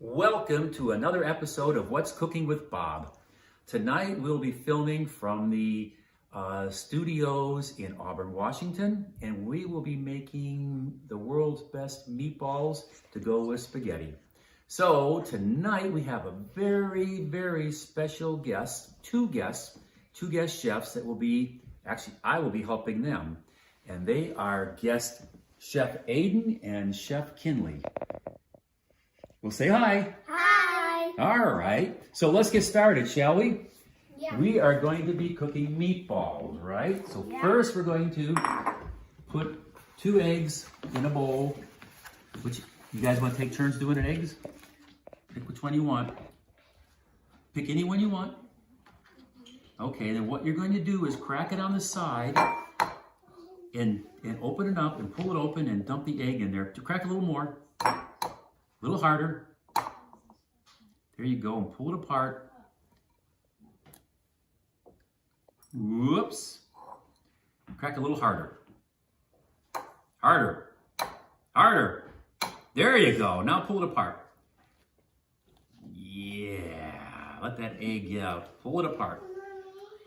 Welcome to another episode of What's Cooking with Bob. Tonight we'll be filming from the studios in Auburn, Washington, and we will be making the world's best meatballs to go with spaghetti. So tonight we have a very special guest, two guest chefs that will be, actually I will be helping them. And they are guest Chef Aiden and Chef Kinley. Well, say hi. Hi. All right. So let's get started, shall we? Yeah. We are going to be cooking meatballs, right? So first we're going to put 2 eggs in a bowl. Which, you guys want to take turns doing an eggs? Pick which one you want. Pick any one you want. Okay, then what you're going to do is crack it on the side and open it up and pull it open and dump the egg in there. To crack a little more. A little harder. There you go, and pull it apart. Whoops. Crack a little harder. Harder. Harder. There you go. Now pull it apart. Yeah. Let that egg out. Pull it apart.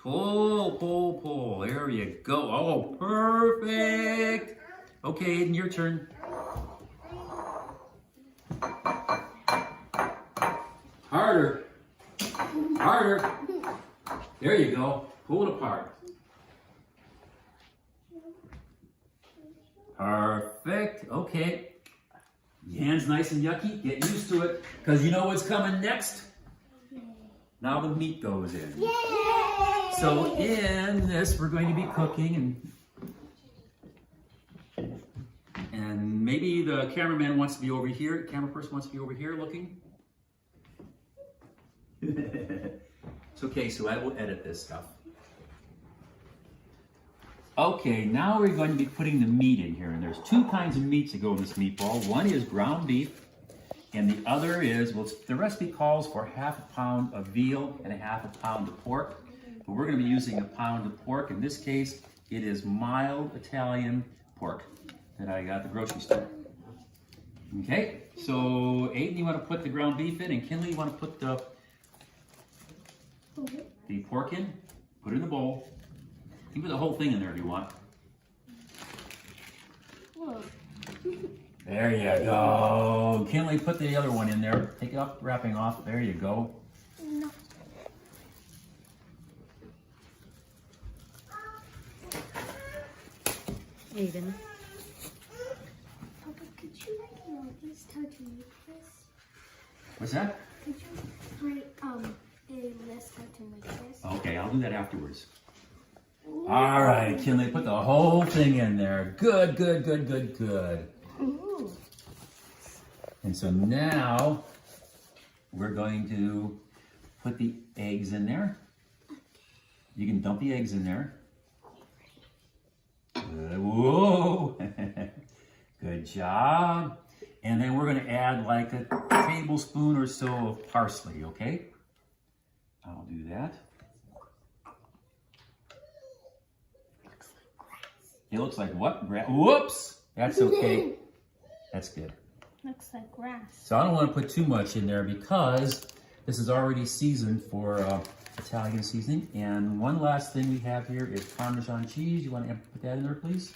Pull. There you go. Oh, perfect. Okay, Aiden, your turn. Harder. Harder. There you go. Pull it apart. Perfect. Okay. Your hand's nice and yucky. Get used to it. Because you know what's coming next? Now the meat goes in. Yay! So in this, we're going to be cooking and maybe the cameraman wants to be over here. The camera person wants to be over here looking. It's okay, so I will edit this stuff. Okay, now we're going to be putting the meat in here, and there's 2 kinds of meats that go in this meatball. One is ground beef, and the other is, well, the recipe calls for 1/2 pound of veal and 1/2 pound of pork, but we're going to be using 1 pound of pork. In this case, it is mild Italian pork that I got at the grocery store. Okay, so Aiden, you want to put the ground beef in, and Kinley, you want to put the pork in, put it in the bowl. You can put the whole thing in there if you want. Whoa. There you go. Kinley, put the other one in there. Take it off, wrapping off. There you go. No. Aiden. Papa, could you at least how to make this? What's that? Could you write a list how to make this? Okay, I'll do that afterwards. All right, Kinley, put the whole thing in there. Good. Ooh. And so now we're going to put the eggs in there. You can dump the eggs in there. Good. Whoa. Good job. And then we're going to add like a tablespoon or so of parsley, okay? I'll do that. It looks like what? Whoops! That's okay. That's good. Looks like grass. So I don't want to put too much in there because this is already seasoned for Italian seasoning. And one last thing we have here is Parmesan cheese. You want to put that in there, please?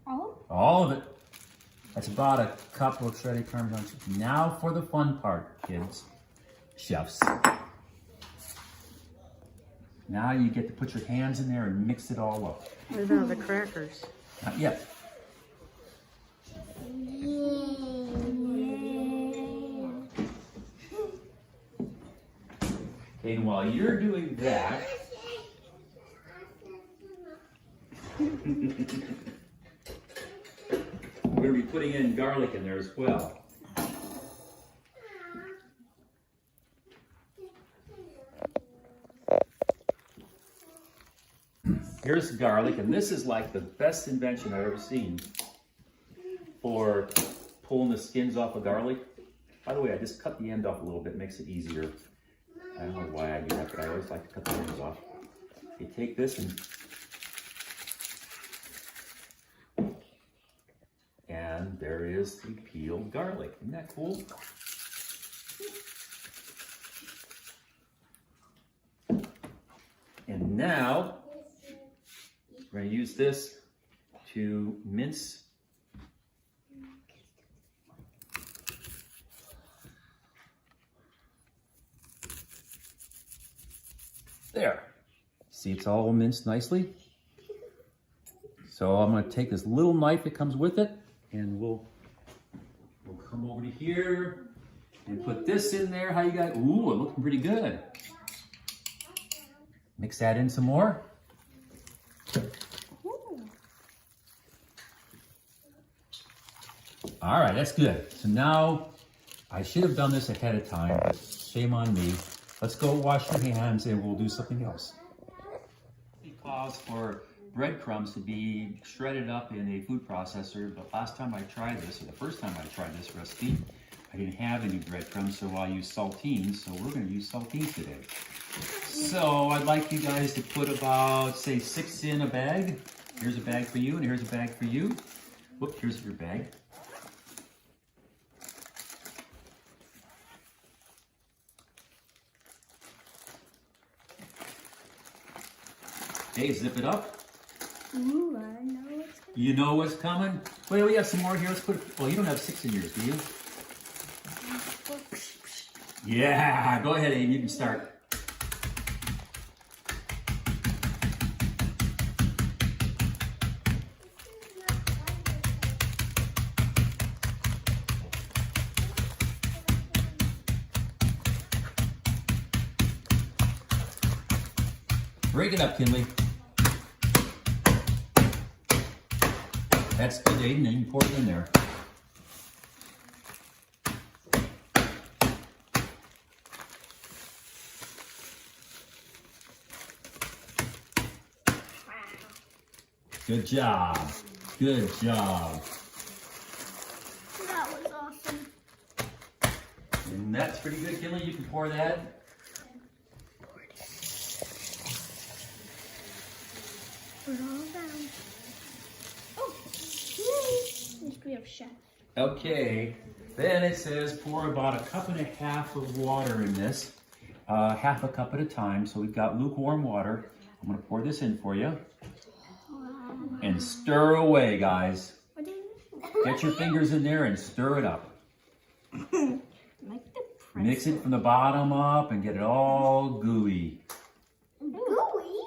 All? All of it. That's about 1 cup of shredded Parmesan cheese. Now for the fun part, kids. Chefs. Now you get to put your hands in there and mix it all up. What about the crackers? Not yet. Okay, and while you're doing that, we're going to be putting in garlic in there as well. Here's garlic, and this is like the best invention I've ever seen for pulling the skins off of garlic. By the way, I just cut the end off a little bit, makes it easier. I don't know why I do that, but I always like to cut the ends off. You take this and there is the peeled garlic. Isn't that cool? now, we're going to use this to mince. There. See, it's all minced nicely. So I'm going to take this little knife that comes with it, and we'll come over to here and put this in there. How you guys? Ooh, it's looking pretty good. Mix that in some more. All right, that's good. So now, I should have done this ahead of time, but shame on me. Let's go wash your hands and we'll do something else. It calls for breadcrumbs to be shredded up in a food processor, but last time I tried this, or the first time I tried this recipe, I didn't have any breadcrumbs, so I used saltines, so we're going to use saltines today. So I'd like you guys to put about, say, 6 in a bag. Here's a bag for you, and here's a bag for you. Whoop, here's your bag. Okay, zip it up. Ooh, I know what's good. You know what's coming? Wait, we have some more here. Let's put it. Well, you don't have 6 in yours, do you? Yeah, go ahead, Abe. You can start. Break it up, Kinley. That's good, Aiden, and you can pour it in there. Good job. Good job. That was awesome. And that's pretty good, Kinley. You can pour that. Put it all down. Oh, yay! At least we have chef. Okay, then it says pour about 1.5 cups of water in this, half a cup at a time. So we've got lukewarm water. I'm gonna pour this in for you. And stir away, guys. Get your fingers in there and stir it up. Mix it from the bottom up and get it all gooey. Gooey?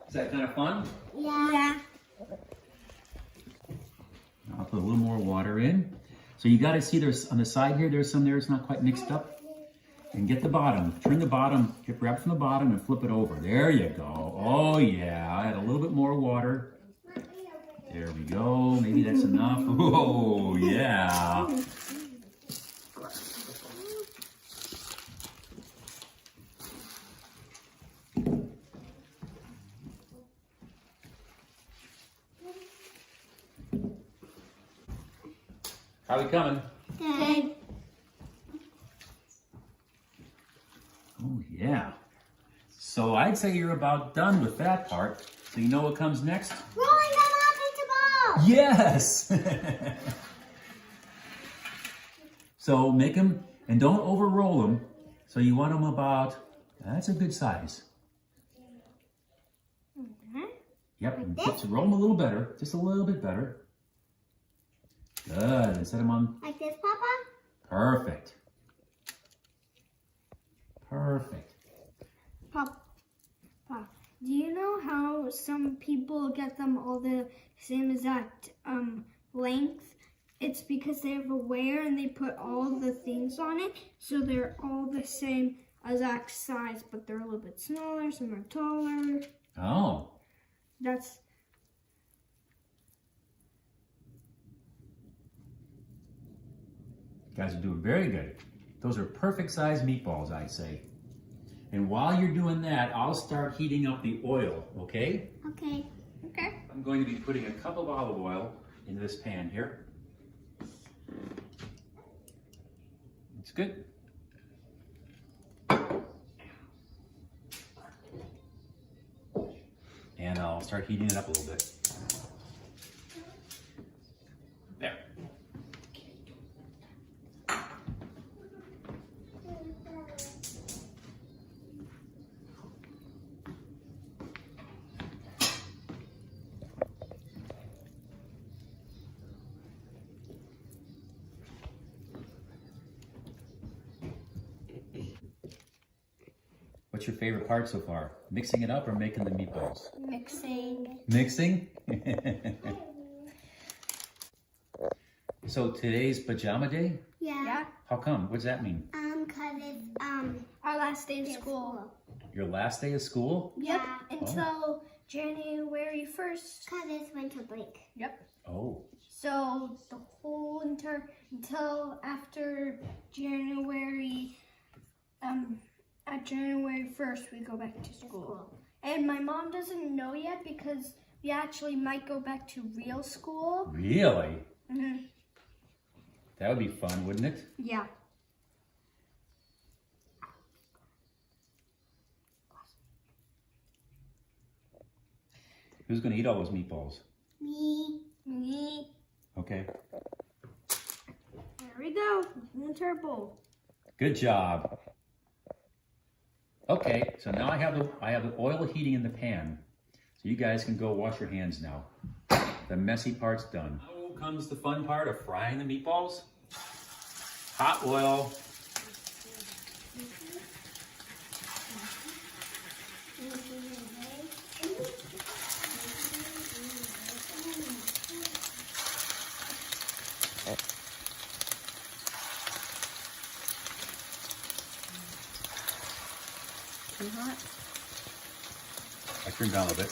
Is that kind of fun? Yeah. I'll put a little more water in. So you got to see there's on the side here, there's some there, it's not quite mixed up. And get the bottom, turn the bottom, grab from the bottom and flip it over. There you go. Oh yeah, I had a little bit more water. There we go, maybe that's enough. Oh yeah. How we coming? Good. Oh yeah. So I'd say you're about done with that part. So you know what comes next? Rolling them up into balls. Yes! So make them, and don't over roll them. So you want them about, that's a good size. Yep, and just roll them a little better, just a little bit better. Good, and set them on. Like this, Papa? Perfect. Perfect. Papa, do you know how some people get them all the same exact length? It's because they have a wear and they put all the things on it, so they're all the same exact size, but they're a little bit smaller, some are taller. Oh. That's You guys are doing very good. Those are perfect size meatballs, I'd say. And while you're doing that, I'll start heating up the oil, okay? okay. Okay. I'm going to be putting a cup of olive oil into this pan here. It's good. And I'll start heating it up a little bit. What's your favorite part so far? Mixing it up or making the meatballs? Mixing. Mixing? So today's pajama day? Yeah. How come? What does that mean? 'Cause it's Our last day of school. Your last day of school? Yep. Yeah. Until January 1st. 'cause it's winter break. Yep. Oh, So the whole until after January, at January 1st, we go back to school. And my mom doesn't know yet because we actually might go back to real school. really? Mm-hmm. That would be fun, wouldn't it? Yeah. Who's going to eat all those meatballs? Me. Okay. There we go. Winter bowl. Good job. Okay, so now I have the oil heating in the pan. So you guys can go wash your hands now. The messy part's done. Now comes the fun part of frying the meatballs. Hot oil. Too hot? I turned down a little bit.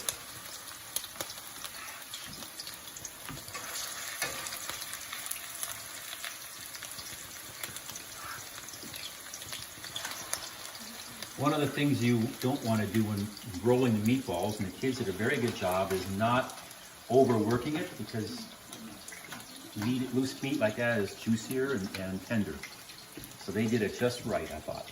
One of the things you don't want to do when rolling the meatballs, and the kids did a very good job, is not overworking it, because loose meat like that is juicier and tender. So they did it just right, I thought.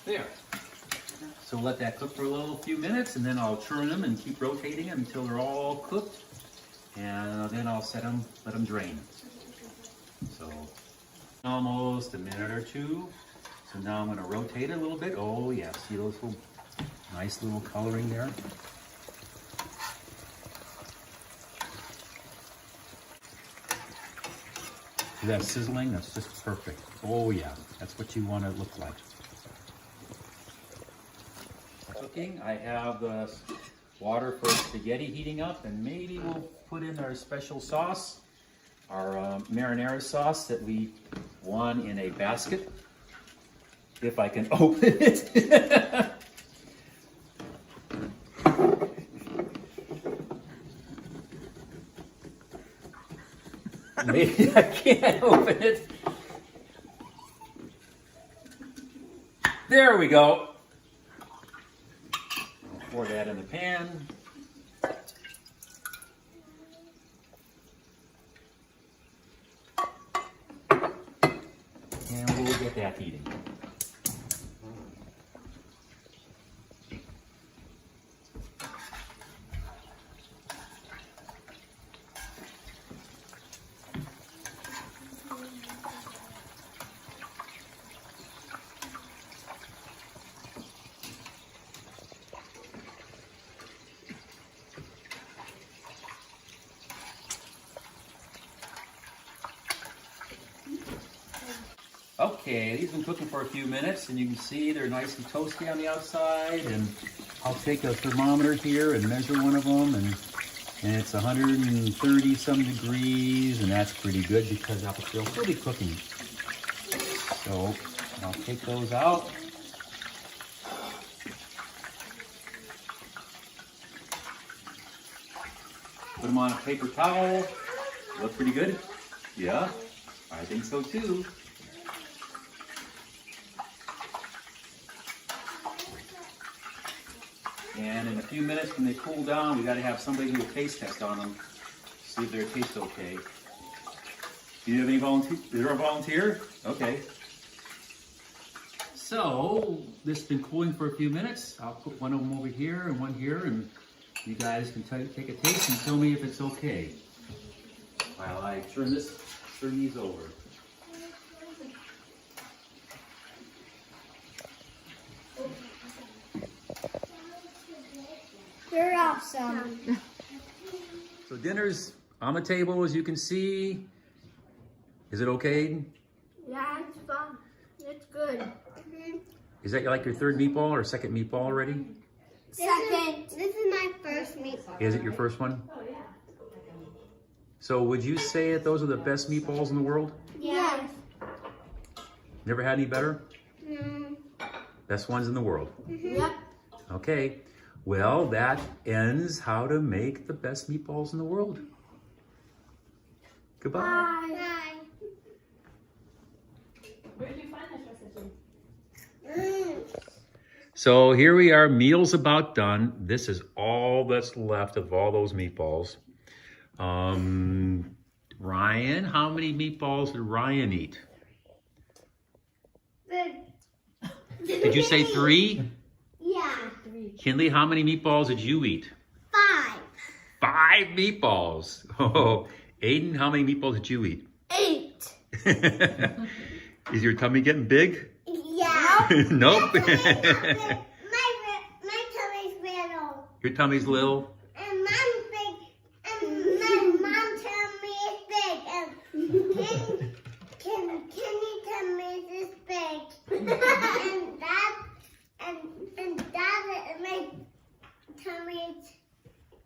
There. So let that cook for a few minutes, and then I'll churn them and keep rotating them until they're all cooked. And then I'll let them drain. So almost a minute or two. So now I'm going to rotate it a little bit. Oh yeah, see those nice little coloring there? See that sizzling? That's just perfect. Oh yeah, that's what you want to look like. Cooking, I have the water for spaghetti heating up, and maybe we'll put in our special sauce, our marinara sauce that we won in a basket, if I can open it. Maybe I can't open it. There we go. Pour that in the pan. And we'll get that heating. Okay, these have been cooking for a few minutes, and you can see they're nice and toasty on the outside. And I'll take a thermometer here and measure one of them, and it's 130 some degrees, and that's pretty good because they'll still be cooking. So I'll take those out. Put them on a paper towel. Look pretty good? Yeah, I think so too. And in a few minutes, when they cool down, we got to have somebody do a taste test on them, see if they taste okay. Do you have any volunteers? Is there a volunteer? Okay. So this has been cooling for a few minutes. I'll put one of them over here and one here, and you guys can take a taste and tell me if it's okay. While I turn these over. They're awesome. Awesome. So dinner's on the table, as you can see. Is it okay? Yeah, it's fun. It's good. Is that like your third meatball or second meatball already? Second. This is my first meatball. Is it your first one? So would you say that those are the best meatballs in the world? Yes. Never had any better? No. Best ones in the world. Yep. Okay. Well, that ends how to make the best meatballs in the world. Goodbye. Bye. Bye. Where did you find this recipe? So here we are, meal's about done. This is all that's left of all those meatballs. Ryan, how many meatballs did Ryan eat? Did you say 3? Yeah. Kinley, how many meatballs did you eat? 5. 5 meatballs. Oh, Aiden, how many meatballs did you eat? 8. Is your tummy getting big? Yeah. Nope. My tummy's little. Your tummy's little? And mom's big. And my mom's tummy is big. And Kenny's tummy is big. and my tummy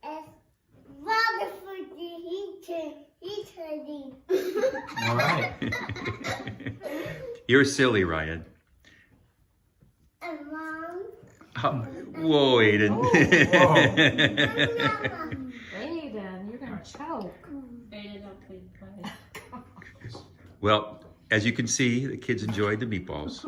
is wonderful to eat. All right. You're silly, Ryan. And mom. Whoa, Aiden. Aiden, you're gonna choke. Well, as you can see, the kids enjoyed the meatballs.